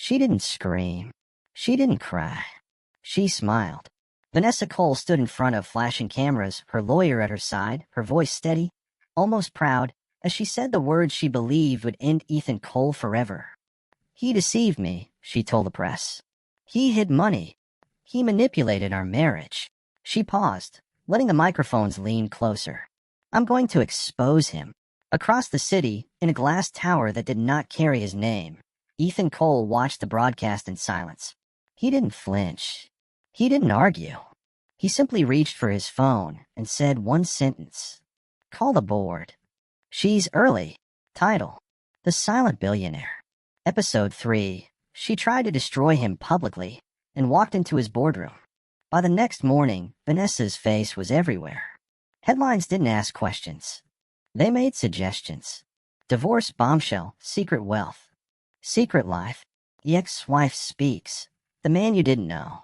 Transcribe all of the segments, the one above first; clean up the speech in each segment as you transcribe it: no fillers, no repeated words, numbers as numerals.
She didn't scream. She didn't cry. She smiled. Vanessa Cole stood in front of flashing cameras, her lawyer at her side, her voice steady, almost proud, as she said the words she believed would end Ethan Cole forever. He deceived me, she told the press. He hid money. He manipulated our marriage. She paused, letting the microphones lean closer. I'm going to expose him. Across the city, in a glass tower that did not carry his name, Ethan Cole watched the broadcast in silence. He didn't flinch. He didn't argue. He simply reached for his phone and said one sentence. Call the board. She's early. Title: The Silent Billionaire. Ep.3. She tried to destroy him publicly and walked into his boardroom. By the next morning, Vanessa's face was everywhere. Headlines didn't ask questions. They made suggestions. Divorce bombshell, secret wealth. Secret life. The ex-wife speaks. The man you didn't know.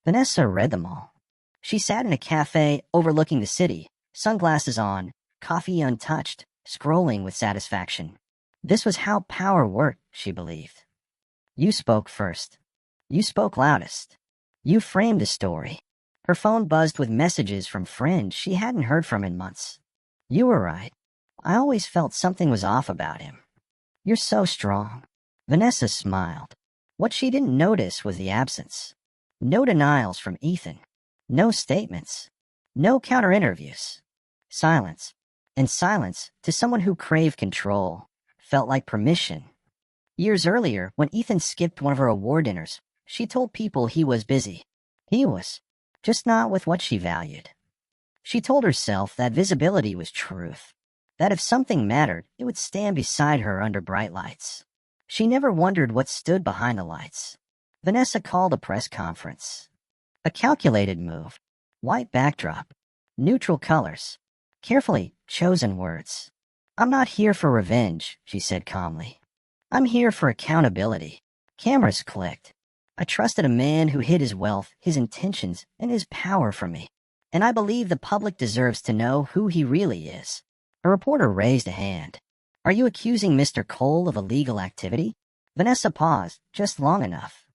Vanessa read them all. She sat in a cafe overlooking the city, sunglasses on, coffee untouched, scrolling with satisfaction. This was how power worked, she believed. You spoke first. You spoke loudest. You framed the story. Her phone buzzed with messages from friends she hadn't heard from in months. You were right. I always felt something was off about him. You're so strong. Vanessa smiled. What she didn't notice was the absence. No denials from Ethan. No statements. No counter-interviews. Silence. And silence, to someone who craved control, felt like permission. Years earlier, when Ethan skipped one of her award dinners, she told people he was busy. He was. Just not with what she valued. She told herself that visibility was truth. That if something mattered, it would stand beside her under bright lights. She never wondered what stood behind the lights. Vanessa called a press conference. A calculated move. White backdrop. Neutral colors. Carefully chosen words. I'm not here for revenge, she said calmly. I'm here for accountability. Cameras clicked. I trusted a man who hid his wealth, his intentions, and his power from me. And I believe the public deserves to know who he really is. A reporter raised a hand. Are you accusing Mr. Cole of illegal activity? Vanessa paused, just long enough.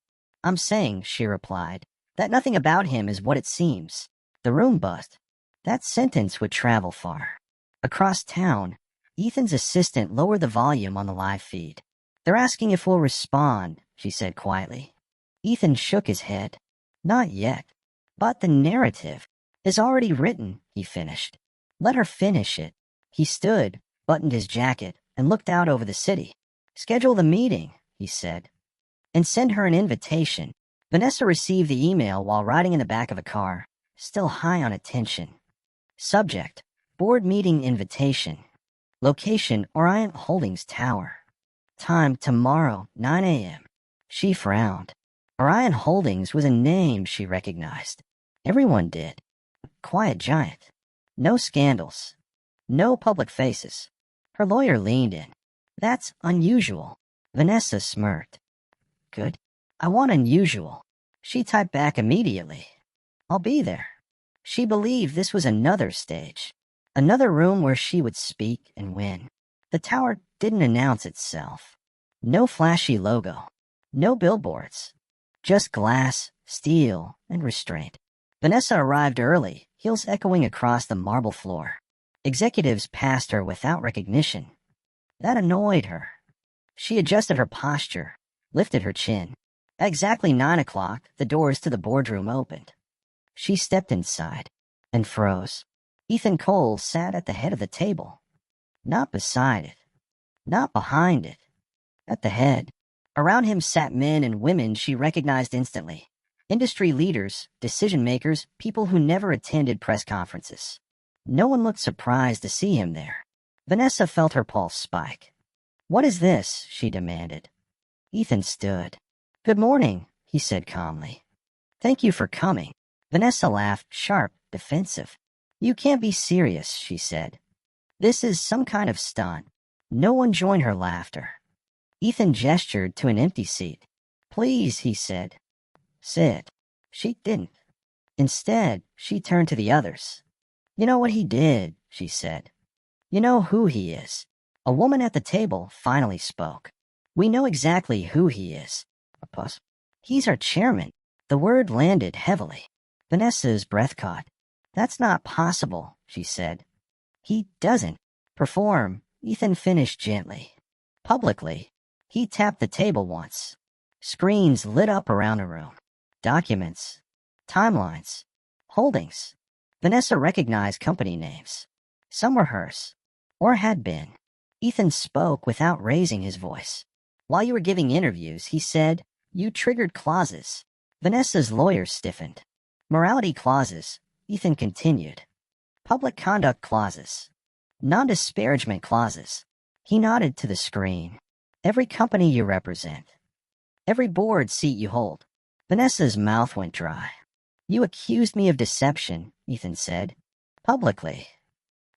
I'm saying, she replied, that nothing about him is what it seems. The room buzzed. That sentence would travel far. Across town, Ethan's assistant lowered the volume on the live feed. They're asking if we'll respond, she said quietly. Ethan shook his head. Not yet. But the narrative is already written, he finished. Let her finish it. He stood, buttoned his jacket, and looked out over the city. Schedule the meeting, he said. And send her an invitation. Vanessa received the email while riding in the back of a car, still high on attention. Subject: Board meeting invitation. Location: Orient Holdings Tower. Time: tomorrow, 9 a.m. She frowned. Orient Holdings was a name she recognized. Everyone did. Quiet giant. No scandals. No public faces. Her lawyer leaned in. That's unusual. Vanessa smirked. Good. I want unusual. She typed back immediately. I'll be there. She believed this was another stage. Another room where she would speak and win. The tower didn't announce itself. No flashy logo. No billboards. Just glass, steel, and restraint. Vanessa arrived early, heels echoing across the marble floor. Executives passed her without recognition. That annoyed her. She adjusted her posture, lifted her chin. At exactly 9 o'clock, the doors to the boardroom opened. She stepped inside and froze. Ethan Cole sat at the head of the table. Not beside it. Not behind it. At the head. Around him sat men and women she recognized instantly. Industry leaders, decision-makers, people who never attended press conferences. No one looked surprised to see him there. Vanessa felt her pulse spike. What is this? She demanded. Ethan stood. Good morning, he said calmly. Thank you for coming. Vanessa laughed, sharp, defensive. You can't be serious, she said. This is some kind of stunt. No one joined her laughter. Ethan gestured to an empty seat. Please, he said. Sit. She didn't. Instead, she turned to the others. You know what he did, she said. You know who he is. A woman at the table finally spoke. We know exactly who he is. A pause. He's our chairman. The word landed heavily. Vanessa's breath caught. That's not possible, she said. He doesn't perform, Ethan finished gently. Publicly, he tapped the table once. Screens lit up around the room. Documents, timelines, holdings. Vanessa recognized company names. Some were hers, or had been. Ethan spoke without raising his voice. While you were giving interviews, he said, you triggered clauses. Vanessa's lawyer stiffened. Morality clauses, Ethan continued. Public conduct clauses. Non-disparagement clauses. He nodded to the screen. Every company you represent. Every board seat you hold. Vanessa's mouth went dry. You accused me of deception, Ethan said. Publicly.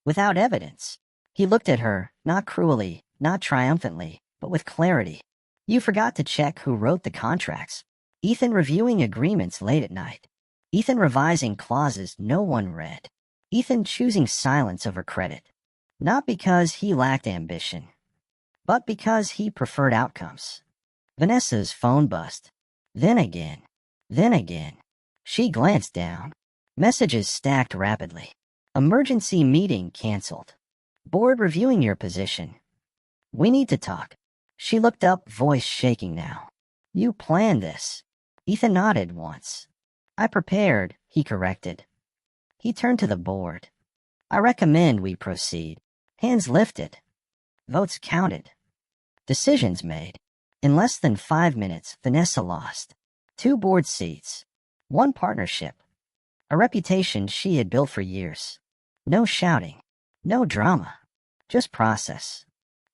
Without evidence. He looked at her, not cruelly, not triumphantly, but with clarity. You forgot to check who wrote the contracts. Ethan reviewing agreements late at night. Ethan revising clauses no one read. Ethan choosing silence over credit. Not because he lacked ambition, but because he preferred outcomes. Vanessa's phone buzzed. Then again. Then again. She glanced down. Messages stacked rapidly. Emergency meeting canceled. Board reviewing your position. We need to talk. She looked up, voice shaking now. You planned this. Ethan nodded once. I prepared, he corrected. He turned to the board. I recommend we proceed. Hands lifted. Votes counted. Decisions made. In less than 5 minutes, Vanessa lost. 2 board seats. 1 partnership. A reputation she had built for years. No shouting. No drama. Just process.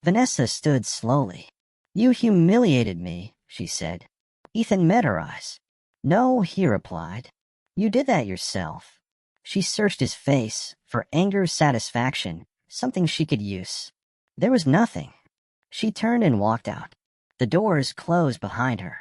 Vanessa stood slowly. You humiliated me, she said. Ethan met her eyes. No, he replied. You did that yourself. She searched his face for anger, satisfaction, something she could use. There was nothing. She turned and walked out. The doors closed behind her.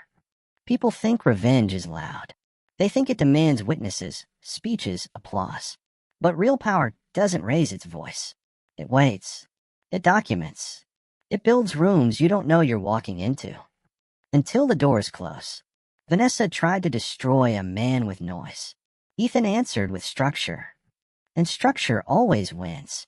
People think revenge is loud. They think it demands witnesses, speeches, applause. But real power doesn't raise its voice. It waits. It documents. It builds rooms you don't know you're walking into. Until the doors close. Vanessa tried to destroy a man with noise. Ethan answered with structure. And structure always wins.